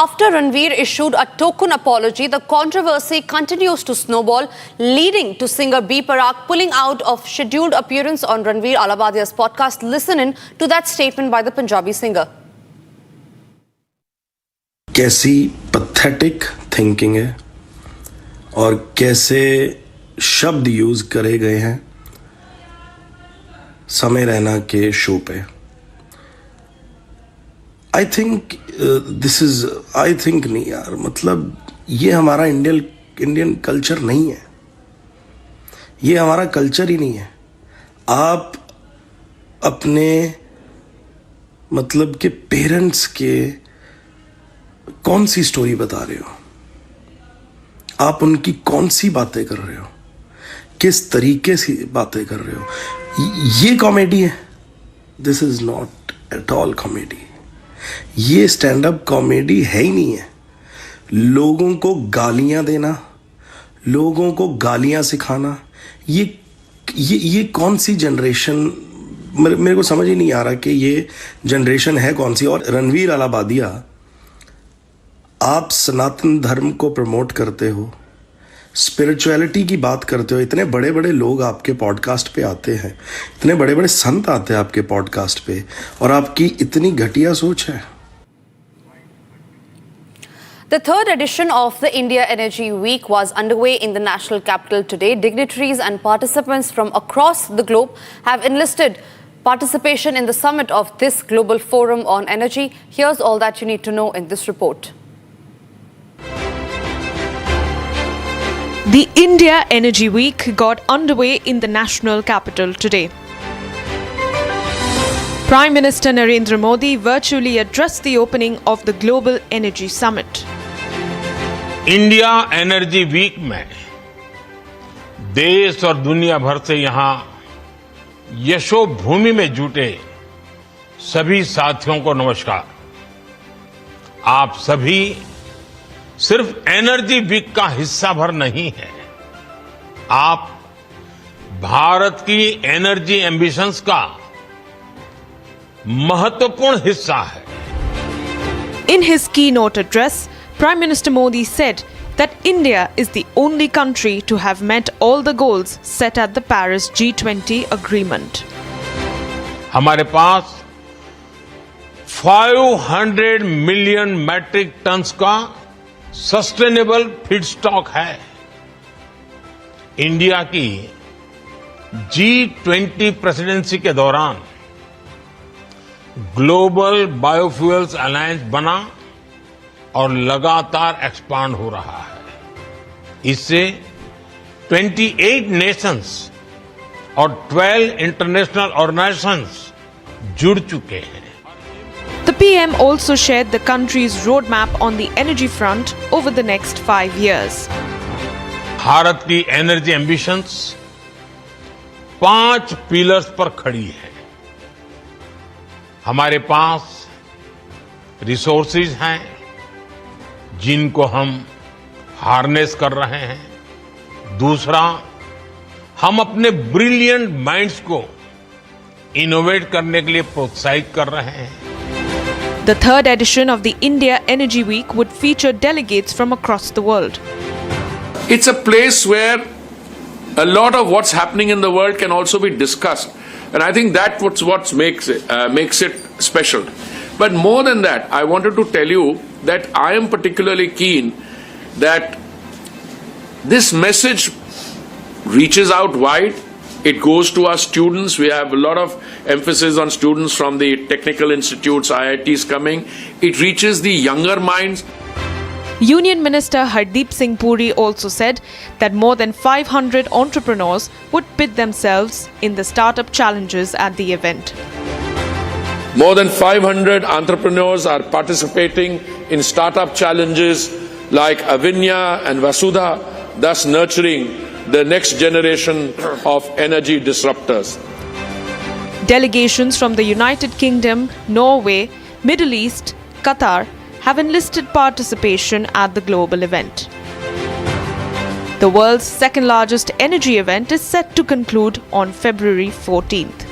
after Ranveer issued a token apology, the controversy continues to snowball, leading to singer B. Parag pulling out of scheduled appearance on Ranveer Alabadia's podcast. Listen in to that statement by the Punjabi singer. कैसी pathetic thinking है और कैसे शब्द use करे गए हैं समय रैना के शो पे. आई थिंक नहीं यार, मतलब ये हमारा इंडियन कल्चर नहीं है. ये हमारा कल्चर ही नहीं है. आप अपने मतलब के पेरेंट्स के कौन सी स्टोरी बता रहे हो? आप उनकी कौन सी बातें कर रहे हो? किस तरीके से बातें कर रहे हो? ये कॉमेडी है? This is not at all comedy. ये स्टैंड अप कॉमेडी है ही नहीं है. लोगों को गालियां देना, लोगों को गालियां सिखाना, ये कौन सी जनरेशन, मेरे को समझ ही नहीं आ रहा कि ये जनरेशन है कौन सी. और रणवीर अलाबादिया, आप सनातन धर्म को प्रमोट करते हो, स्पिरिचुअलिटी की बात करते हो. इतने बड़े बड़े लोग आपके पॉडकास्ट पे आते हैं, इतने बड़े बड़े संत आते हैं आपके पॉडकास्ट पे, और आपकी इतनी घटिया सोच है. The third edition of the India Energy Week was underway in the national capital today. Dignitaries and participants from across the globe have enlisted participation in the summit of this global forum on energy. Here's all that you need to know in this report. The India Energy Week got underway in the national capital today. Prime Minister Narendra Modi virtually addressed the opening of the Global Energy Summit. India energy week में देश और दुनिया भर से यहां यशो भूमि में जुटे सभी साथियों को नमस्कार. आप सभी सिर्फ एनर्जी वीक का हिस्सा भर नहीं है, आप भारत की एनर्जी एम्बिशंस का महत्वपूर्ण हिस्सा है. In his keynote address, Prime Minister Modi said that India is the only country to have met all the goals set at the Paris G20 agreement. हमारे पास 500 मिलियन मैट्रिक टन्स का sustainable feedstock है. India की G20 presidency के दौरान global biofuels alliance बना और लगातार expand हो रहा है. इससे 28 नेशंस और 12 इंटरनेशनल ऑर्गेनाइजेशंस जुड़ चुके हैं. The PM also shared the country's roadmap on the energy front over the next 5 years. Bharat की एनर्जी एम्बिशंस 5 पिलर्स पर खड़ी है. हमारे पास रिसोर्सेज हैं जिनको हम हार्नेस कर रहे हैं. दूसरा, हम अपने ब्रिलियंट माइंड्स को इनोवेट करने के लिए प्रोत्साहित कर रहे हैं. The third edition of the India Energy Week would feature delegates from across the world. It's a place where a lot of what's happening in the world can also be discussed, and I think that's what makes it special. But more than that, I wanted to tell you that I am particularly keen that this message reaches out wide. It goes to our students. We have a lot of emphasis on students from the technical institutes, IITs coming. It reaches the younger minds. Union Minister Hardeep Singh Puri also said that more than 500 entrepreneurs would pit themselves in the startup challenges at the event. More than 500 entrepreneurs are participating in startup challenges like Avinya and Vasudha, thus nurturing the next generation of energy disruptors. Delegations from the United Kingdom, Norway, Middle East, Qatar have enlisted participation at the global event. The world's second largest energy event is set to conclude on February 14th.